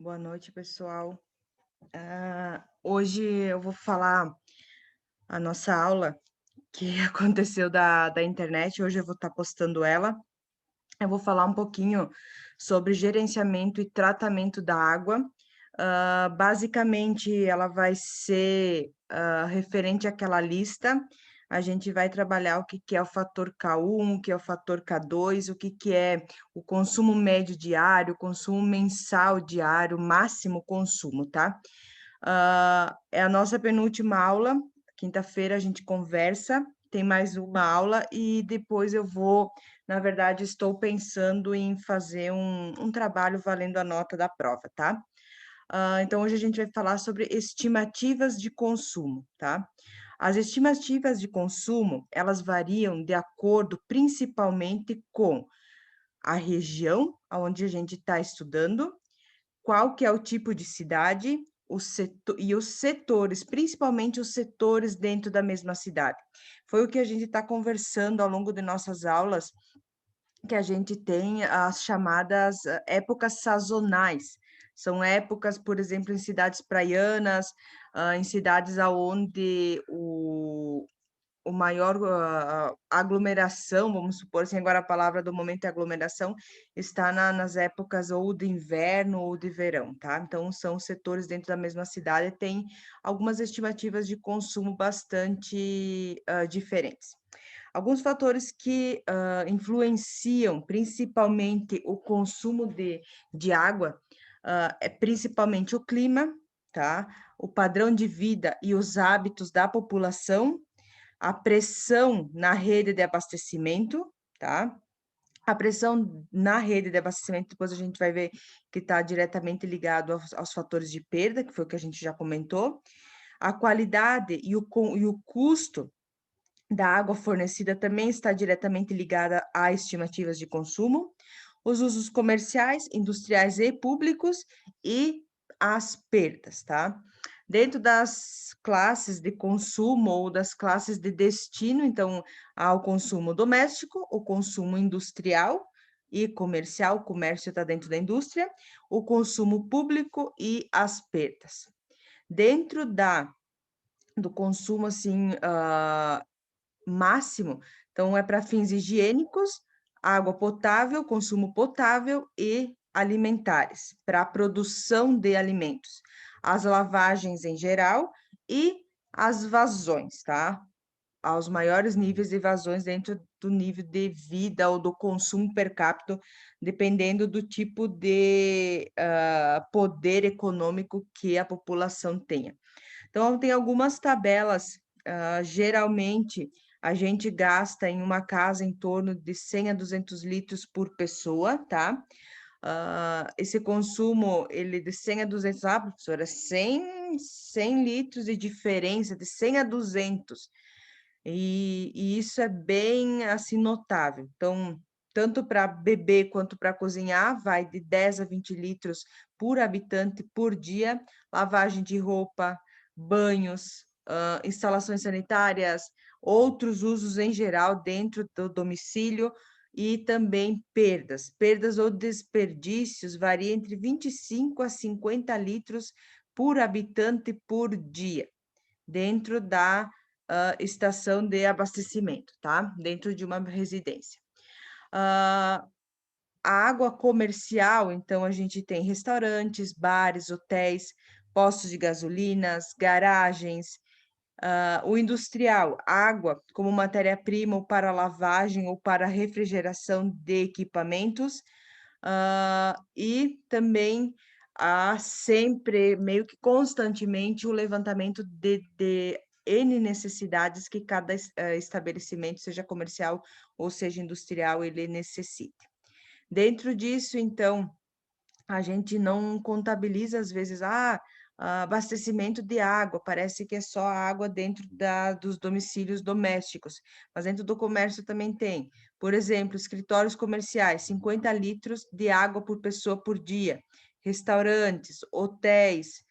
Boa noite, pessoal. Hoje eu vou falar a nossa aula que aconteceu da internet. Hoje eu vou estar postando ela. Eu vou falar um pouquinho sobre gerenciamento e tratamento da água. Basicamente, ela vai ser referente àquela lista. A gente vai trabalhar o que que é o fator K1, o que é o fator K2, o que que é o consumo médio diário, o consumo mensal diário, máximo consumo, tá? É a nossa penúltima aula. Quinta-feira a gente conversa, tem mais uma aula e depois eu vou, na verdade, estou pensando em fazer um trabalho valendo a nota da prova, tá? Então hoje a gente vai falar sobre estimativas de consumo, tá? As estimativas de consumo, elas variam de acordo principalmente com a região onde a gente está estudando, qual que é o tipo de cidade, e os setores, principalmente os setores dentro da mesma cidade. Foi o que a gente está conversando ao longo de nossas aulas, que a gente tem as chamadas épocas sazonais. São épocas, por exemplo, em cidades praianas, em cidades aonde o maior aglomeração, vamos supor assim, agora a palavra do momento é aglomeração, está nas épocas ou de inverno ou de verão, tá? Então, são setores dentro da mesma cidade, tem algumas estimativas de consumo bastante diferentes. Alguns fatores que influenciam principalmente o consumo de água é principalmente o clima, tá? O padrão de vida e os hábitos da população, a pressão na rede de abastecimento, tá? A pressão na rede de abastecimento, depois a gente vai ver que está diretamente ligado aos fatores de perda, que foi o que a gente já comentou, a qualidade e o custo da água fornecida também está diretamente ligada a estimativas de consumo, os usos comerciais, industriais e públicos e as perdas, tá? Dentro das classes de consumo ou das classes de destino, então, há o consumo doméstico, o consumo industrial e comercial, o comércio está dentro da indústria, o consumo público e as perdas. Dentro do consumo, assim, máximo, então é para fins higiênicos, água potável, consumo potável e alimentares, para a produção de alimentos, as lavagens em geral e as vazões, tá? Aos maiores níveis de vazões dentro do nível de vida ou do consumo per capita, dependendo do tipo de poder econômico que a população tenha. Então, tem algumas tabelas, geralmente a gente gasta em uma casa em torno de 100 a 200 litros por pessoa, tá? Esse consumo, ele de 100 a 200, professora, 100 litros de diferença, de 100 a 200. E isso é bem, assim, notável. Então, tanto para beber quanto para cozinhar, vai de 10 a 20 litros por habitante por dia, lavagem de roupa, banhos, instalações sanitárias, outros usos em geral dentro do domicílio e também perdas. Perdas ou desperdícios varia entre 25 a 50 litros por habitante por dia, dentro da estação de abastecimento, tá? Dentro de uma residência. Ah, a água comercial, então, a gente tem restaurantes, bares, hotéis, postos de gasolinas, garagens. O industrial, água como matéria-prima ou para lavagem ou para refrigeração de equipamentos. E também há sempre, meio que constantemente, o levantamento de N necessidades que cada estabelecimento, seja comercial ou seja industrial, ele necessita. Dentro disso, então, a gente não contabiliza, às vezes, abastecimento de água, parece que é só a água dentro dos domicílios domésticos, mas dentro do comércio também tem. Por exemplo, escritórios comerciais, 50 litros de água por pessoa por dia, restaurantes, hotéis,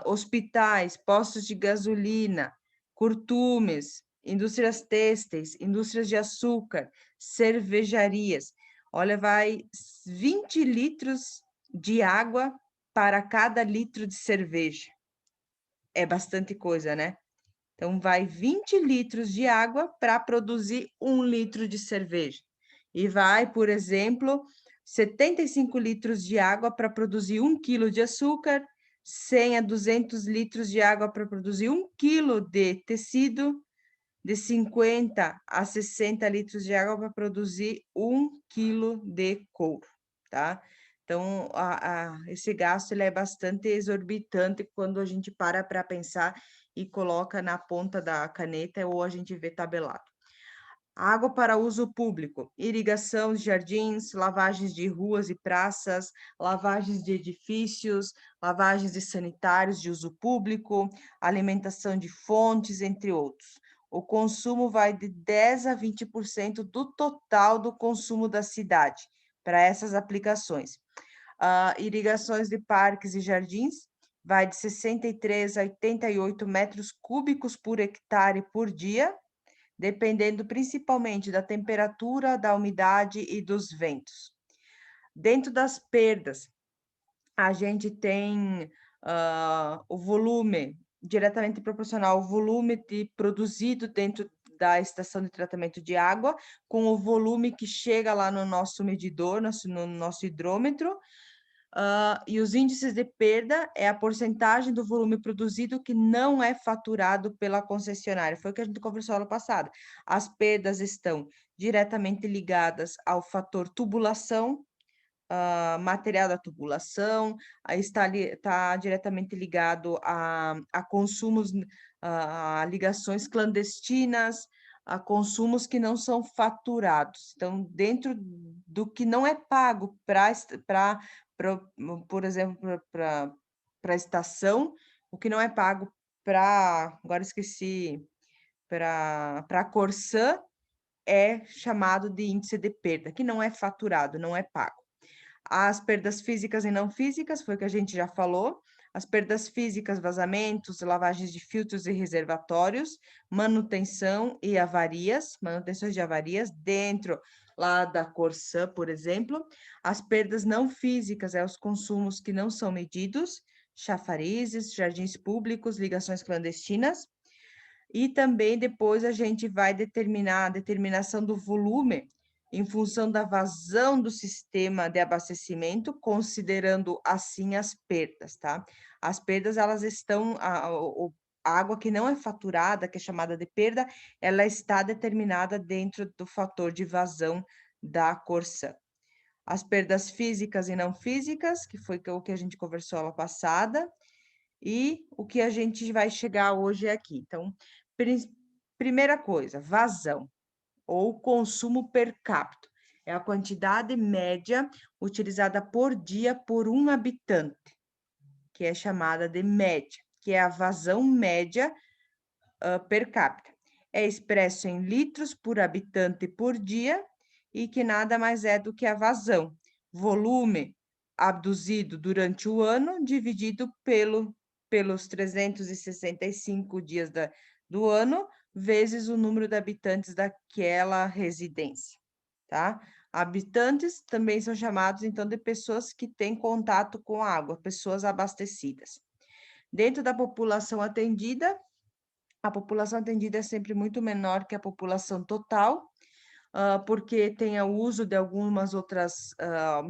hospitais, postos de gasolina, curtumes, indústrias têxteis, indústrias de açúcar, cervejarias. Olha, vai 20 litros de água para cada litro de cerveja. É bastante coisa, né? Então, vai 20 litros de água para produzir 1 litro de cerveja. E vai, por exemplo, 75 litros de água para produzir 1 quilo de açúcar, 100 a 200 litros de água para produzir 1 quilo de tecido, de 50 a 60 litros de água para produzir 1 quilo de couro, tá? Então, esse gasto ele é bastante exorbitante quando a gente para pensar e coloca na ponta da caneta ou a gente vê tabelado. Água para uso público, irrigação de jardins, lavagens de ruas e praças, lavagens de edifícios, lavagens de sanitários de uso público, alimentação de fontes, entre outros. O consumo vai de 10 a 20% do total do consumo da cidade para essas aplicações. Irrigações de parques e jardins vai de 63 a 88 metros cúbicos por hectare por dia, dependendo principalmente da temperatura, da umidade e dos ventos. Dentro das perdas, a gente tem o volume diretamente proporcional ao volume produzido dentro da estação de tratamento de água, com o volume que chega lá no nosso medidor, no nosso hidrômetro. E os índices de perda é a porcentagem do volume produzido que não é faturado pela concessionária. Foi o que a gente conversou ano passado. As perdas estão diretamente ligadas ao fator tubulação, material da tubulação, está diretamente ligado a consumos, a ligações clandestinas, a consumos que não são faturados. Então, dentro do que não é pago por exemplo, para a estação, o que não é pago agora esqueci, para a Corsã, é chamado de índice de perda, que não é faturado, não é pago. As perdas físicas e não físicas, foi o que a gente já falou. As perdas físicas, vazamentos, lavagens de filtros e reservatórios, manutenção e avarias, manutenções de avarias dentro lá da Corsã, por exemplo. As perdas não físicas, os consumos que não são medidos, chafarizes, jardins públicos, ligações clandestinas. E também depois a gente vai determinar a determinação do volume em função da vazão do sistema de abastecimento, considerando assim as perdas, tá? As perdas, elas estão, a água que não é faturada, que é chamada de perda, ela está determinada dentro do fator de vazão da Corsã. As perdas físicas e não físicas, que foi o que a gente conversou lá passada, e o que a gente vai chegar hoje aqui. Então, primeira coisa, vazão ou consumo per capita. É a quantidade média utilizada por dia por um habitante, que é chamada de média, que é a vazão média per capita. É expresso em litros por habitante por dia e que nada mais é do que a vazão, volume abduzido durante o ano dividido pelos 365 dias do ano, vezes o número de habitantes daquela residência, tá? Habitantes também são chamados, então, de pessoas que têm contato com a água, pessoas abastecidas. Dentro da população atendida, a população atendida é sempre muito menor que a população total, porque tem o uso de algumas outras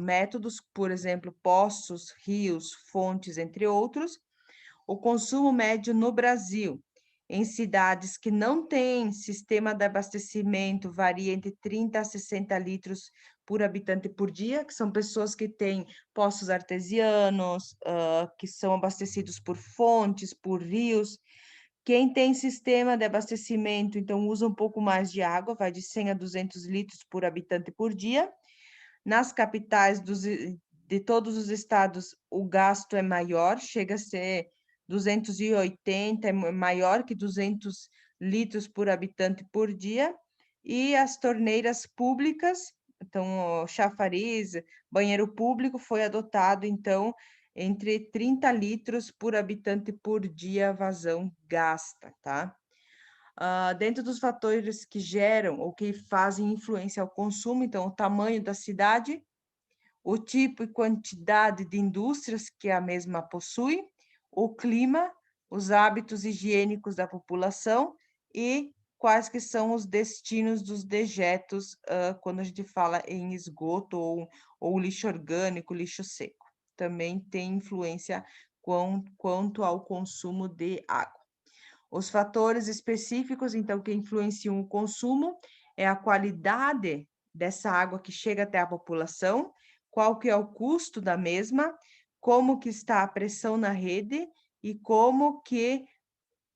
métodos, por exemplo, poços, rios, fontes, entre outros. O consumo médio no Brasil, em cidades que não têm sistema de abastecimento, varia entre 30 a 60 litros por habitante por dia, que são pessoas que têm poços artesianos, que são abastecidos por fontes, por rios. Quem tem sistema de abastecimento, então usa um pouco mais de água, vai de 100 a 200 litros por habitante por dia. Nas capitais de todos os estados, o gasto é maior, chega a ser 280, é maior que 200 litros por habitante por dia. E as torneiras públicas, então, o chafariz, banheiro público, foi adotado, então, entre 30 litros por habitante por dia vazão gasta, tá? Dentro dos fatores que geram ou que fazem influência ao consumo, então, o tamanho da cidade, o tipo e quantidade de indústrias que a mesma possui, o clima, os hábitos higiênicos da população e quais que são os destinos dos dejetos, quando a gente fala em esgoto ou lixo orgânico, lixo seco. Também tem influência quanto ao consumo de água. Os fatores específicos, então, que influenciam o consumo é a qualidade dessa água que chega até a população, qual que é o custo da mesma, como que está a pressão na rede e como que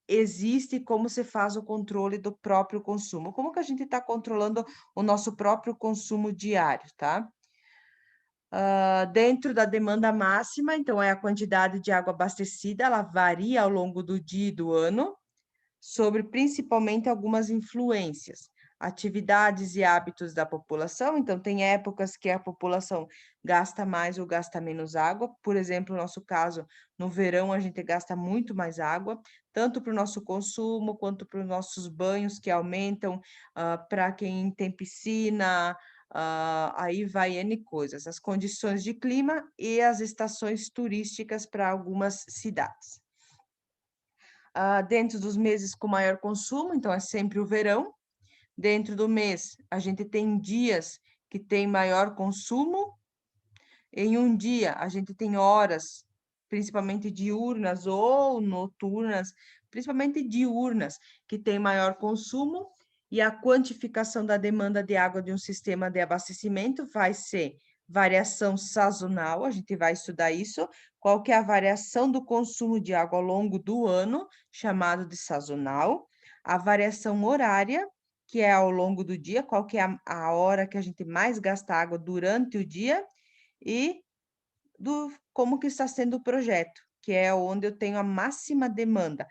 existe, como se faz o controle do próprio consumo. Como que a gente está controlando o nosso próprio consumo diário, tá? Dentro da demanda máxima, então, é a quantidade de água abastecida, ela varia ao longo do dia e do ano, sobre principalmente algumas influências, atividades e hábitos da população. Então, tem épocas que a população gasta mais ou gasta menos água. Por exemplo, no nosso caso, no verão, a gente gasta muito mais água, tanto para o nosso consumo quanto para os nossos banhos, que aumentam, para quem tem piscina. Aí vai N coisas, as condições de clima e as estações turísticas para algumas cidades. Dentro dos meses com maior consumo, então é sempre o verão. Dentro do mês, a gente tem dias que tem maior consumo. Em um dia, a gente tem horas, principalmente diurnas ou noturnas, principalmente diurnas, que tem maior consumo. E a quantificação da demanda de água de um sistema de abastecimento vai ser variação sazonal, a gente vai estudar isso, qual que é a variação do consumo de água ao longo do ano, chamado de sazonal, a variação horária, que é ao longo do dia, qual que é a hora que a gente mais gasta água durante o dia, e como que está sendo o projeto, que é onde eu tenho a máxima demanda,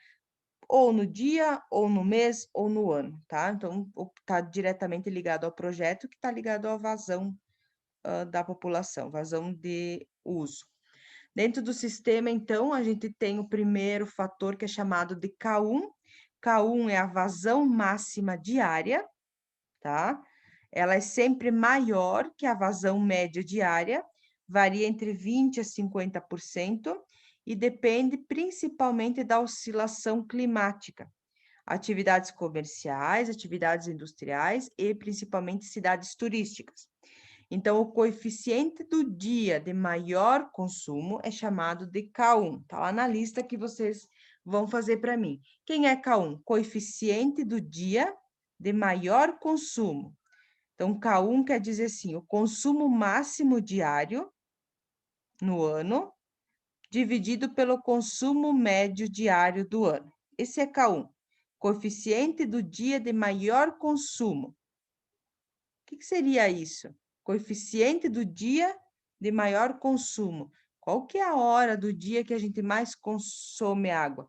ou no dia, ou no mês, ou no ano, tá? Então, está diretamente ligado ao projeto, que está ligado à vazão da população, vazão de uso. Dentro do sistema, então, a gente tem o primeiro fator que é chamado de K1. K1 é a vazão máxima diária, tá? Ela é sempre maior que a vazão média diária, varia entre 20% a 50% e depende principalmente da oscilação climática, atividades comerciais, atividades industriais e principalmente cidades turísticas. Então, o coeficiente do dia de maior consumo é chamado de K1. Está lá na lista que vocês vão fazer para mim. Quem é K1? Coeficiente do dia de maior consumo. Então, K1 quer dizer assim, o consumo máximo diário no ano, dividido pelo consumo médio diário do ano. Esse é K1, coeficiente do dia de maior consumo. O que seria isso? Coeficiente do dia de maior consumo. Qual que é a hora do dia que a gente mais consome água?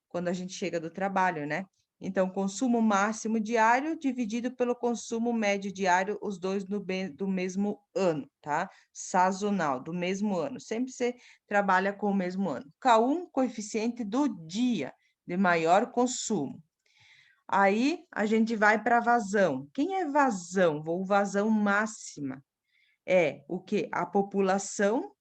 Quando a gente chega do trabalho, né? Então, consumo máximo diário dividido pelo consumo médio diário, os dois do mesmo ano, tá? Sazonal, do mesmo ano. Sempre você trabalha com o mesmo ano. K1, coeficiente do dia de maior consumo. Aí a gente vai para vazão. Quem é vazão? Vou vazão máxima. É o que? A população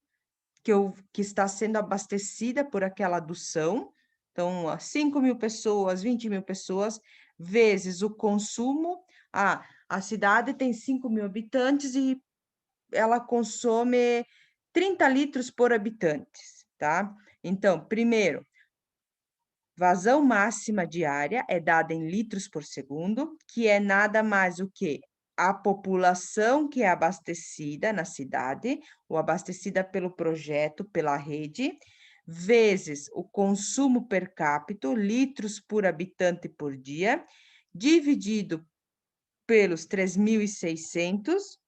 que está sendo abastecida por aquela adução. Então, 5.000 pessoas, 20.000 pessoas, vezes o consumo. A cidade tem 5.000 habitantes e ela consome 30 litros por habitante, tá? Então, primeiro, vazão máxima diária é dada em litros por segundo, que é nada mais o que a população que é abastecida na cidade, ou abastecida pelo projeto, pela rede, vezes o consumo per capita, litros por habitante por dia, dividido pelos 3.600,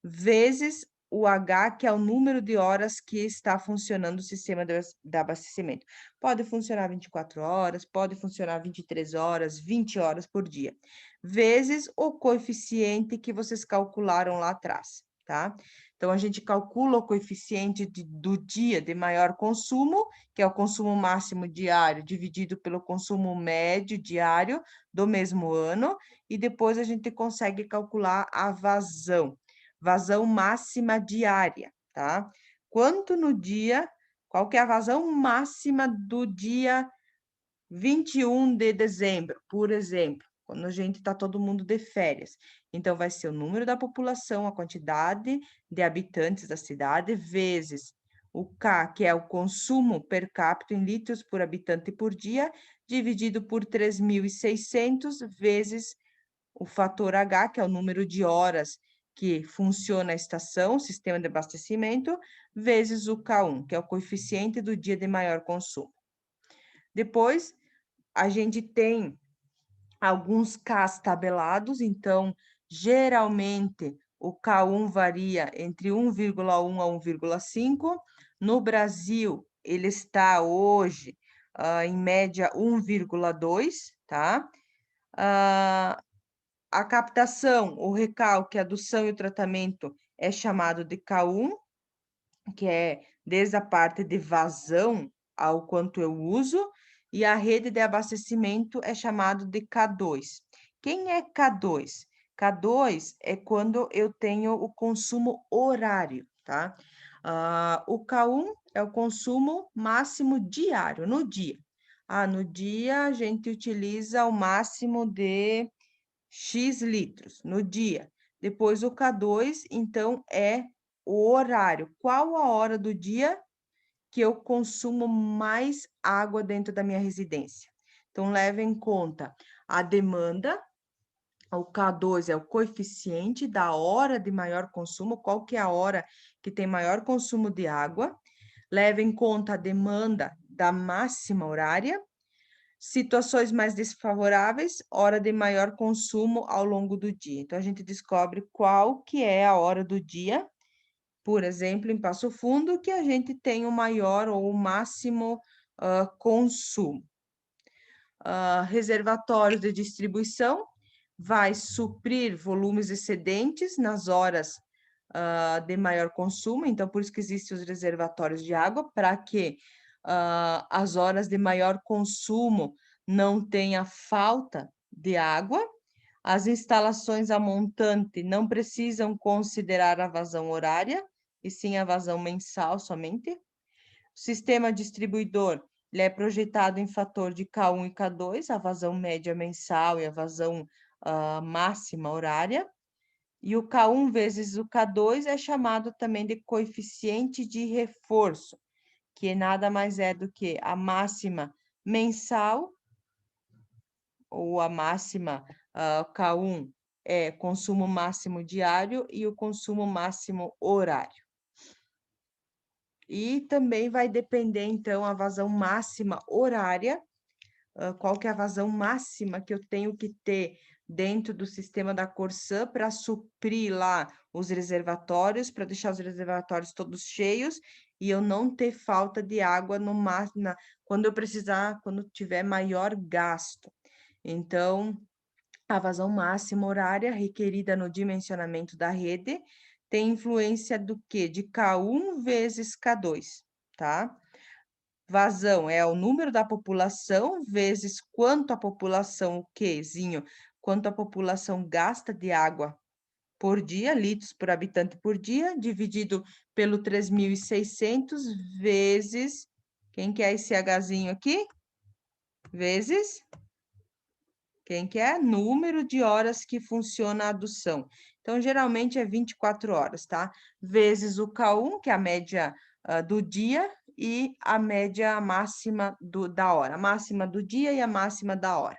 vezes o H, que é o número de horas que está funcionando o sistema de abastecimento. Pode funcionar 24 horas, pode funcionar 23 horas, 20 horas por dia, vezes o coeficiente que vocês calcularam lá atrás, tá? Então, a gente calcula o coeficiente do dia de maior consumo, que é o consumo máximo diário, dividido pelo consumo médio diário do mesmo ano, e depois a gente consegue calcular a vazão máxima diária, tá? Quanto no dia, qual que é a vazão máxima do dia 21 de dezembro, por exemplo, quando a gente está todo mundo de férias. Então, vai ser o número da população, a quantidade de habitantes da cidade, vezes o K, que é o consumo per capita em litros por habitante por dia, dividido por 3.600, vezes o fator H, que é o número de horas que funciona a estação, o sistema de abastecimento, vezes o K1, que é o coeficiente do dia de maior consumo. Depois, a gente tem alguns Ks tabelados, então, geralmente, o K1 varia entre 1,1 a 1,5. No Brasil, ele está hoje, em média, 1,2, tá? A captação, o recalque, a adução e o tratamento é chamado de K1, que é desde a parte de vazão ao quanto eu uso, e a rede de abastecimento é chamado de K2. Quem é K2? K2 é quando eu tenho o consumo horário, tá? O K1 é o consumo máximo diário, no dia. No dia a gente utiliza o máximo de X litros no dia. Depois o K2, então, é o horário. Qual a hora do dia que eu consumo mais água dentro da minha residência? Então, leve em conta a demanda. O K2 é o coeficiente da hora de maior consumo, qual que é a hora que tem maior consumo de água. Leve em conta a demanda da máxima horária. Situações mais desfavoráveis, hora de maior consumo ao longo do dia. Então, a gente descobre qual que é a hora do dia, por exemplo, em Passo Fundo, que a gente tem o maior ou o máximo consumo. Reservatórios de distribuição vai suprir volumes excedentes nas horas de maior consumo, então por isso que existem os reservatórios de água, para que as horas de maior consumo não tenha falta de água. As instalações a montante não precisam considerar a vazão horária, e sim a vazão mensal somente. O sistema distribuidor ele é projetado em fator de K1 e K2, a vazão média mensal e a vazão máxima horária. E o K1 vezes o K2 é chamado também de coeficiente de reforço, que nada mais é do que a máxima mensal, ou a máxima K1 é consumo máximo diário e o consumo máximo horário. E também vai depender, então, a vazão máxima horária, qual que é a vazão máxima que eu tenho que ter dentro do sistema da Corsã para suprir lá os reservatórios, para deixar os reservatórios todos cheios e eu não ter falta de água no quando eu precisar, quando tiver maior gasto. Então, a vazão máxima horária requerida no dimensionamento da rede tem influência do quê? De K1 vezes K2, tá? Vazão é o número da população vezes quanto a população, o quezinho, quanto a população gasta de água por dia, litros por habitante por dia, dividido pelo 3.600 vezes, quem que é esse Hzinho aqui? Vezes, quem que é? Número de horas que funciona a adução. Então, geralmente é 24 horas, tá? Vezes o K1, que é a média do dia, e a média máxima da hora. A máxima do dia e a máxima da hora.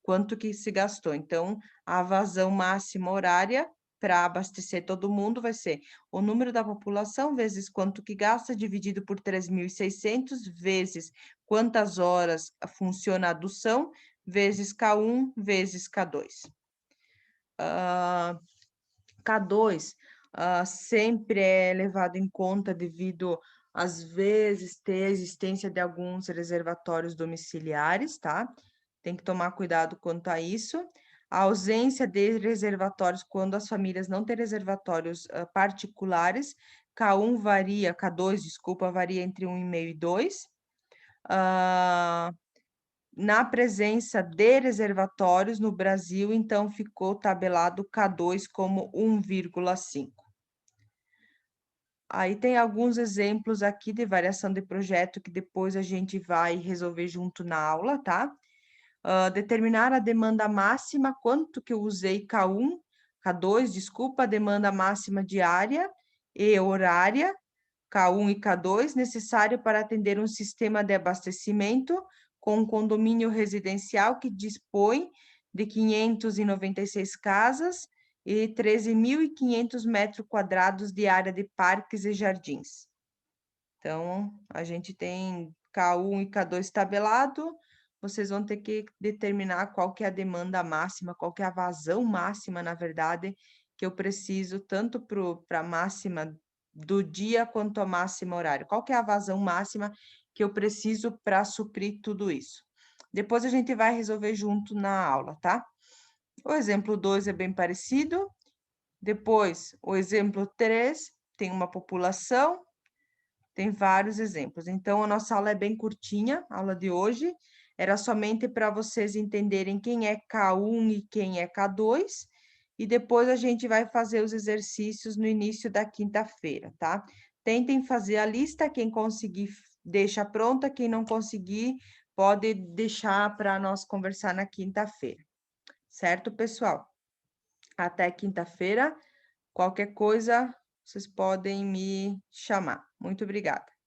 Quanto que se gastou. Então, a vazão máxima horária para abastecer todo mundo vai ser o número da população vezes quanto que gasta, dividido por 3.600, vezes quantas horas funciona a adução, vezes K1, vezes K2. K2 sempre é levado em conta devido, às vezes, ter a existência de alguns reservatórios domiciliares, tá? Tem que tomar cuidado quanto a isso. A ausência de reservatórios, quando as famílias não têm reservatórios particulares, K1 varia, K2, desculpa, varia entre 1,5 e 2. Na presença de reservatórios no Brasil, então ficou tabelado K2 como 1,5. Aí tem alguns exemplos aqui de variação de projeto que depois a gente vai resolver junto na aula, tá? Determinar a demanda máxima, quanto que eu usei K1, K2, desculpa, a demanda máxima diária e horária, K1 e K2, necessário para atender um sistema de abastecimento com um condomínio residencial que dispõe de 596 casas e 13.500 metros quadrados de área de parques e jardins. Então, a gente tem K1 e K2 tabelado, vocês vão ter que determinar qual que é a demanda máxima, qual que é a vazão máxima, na verdade, que eu preciso tanto para a máxima do dia quanto a máxima horário. Qual que é a vazão máxima que eu preciso para suprir tudo isso? Depois a gente vai resolver junto na aula, tá? O exemplo 2 é bem parecido. Depois, o exemplo 3 tem uma população, tem vários exemplos. Então, a nossa aula é bem curtinha, a aula de hoje. Era somente para vocês entenderem quem é K1 e quem é K2. E depois a gente vai fazer os exercícios no início da quinta-feira, tá? Tentem fazer a lista, quem conseguir deixa pronta, quem não conseguir pode deixar para nós conversar na quinta-feira. Certo, pessoal? Até quinta-feira. Qualquer coisa, vocês podem me chamar. Muito obrigada.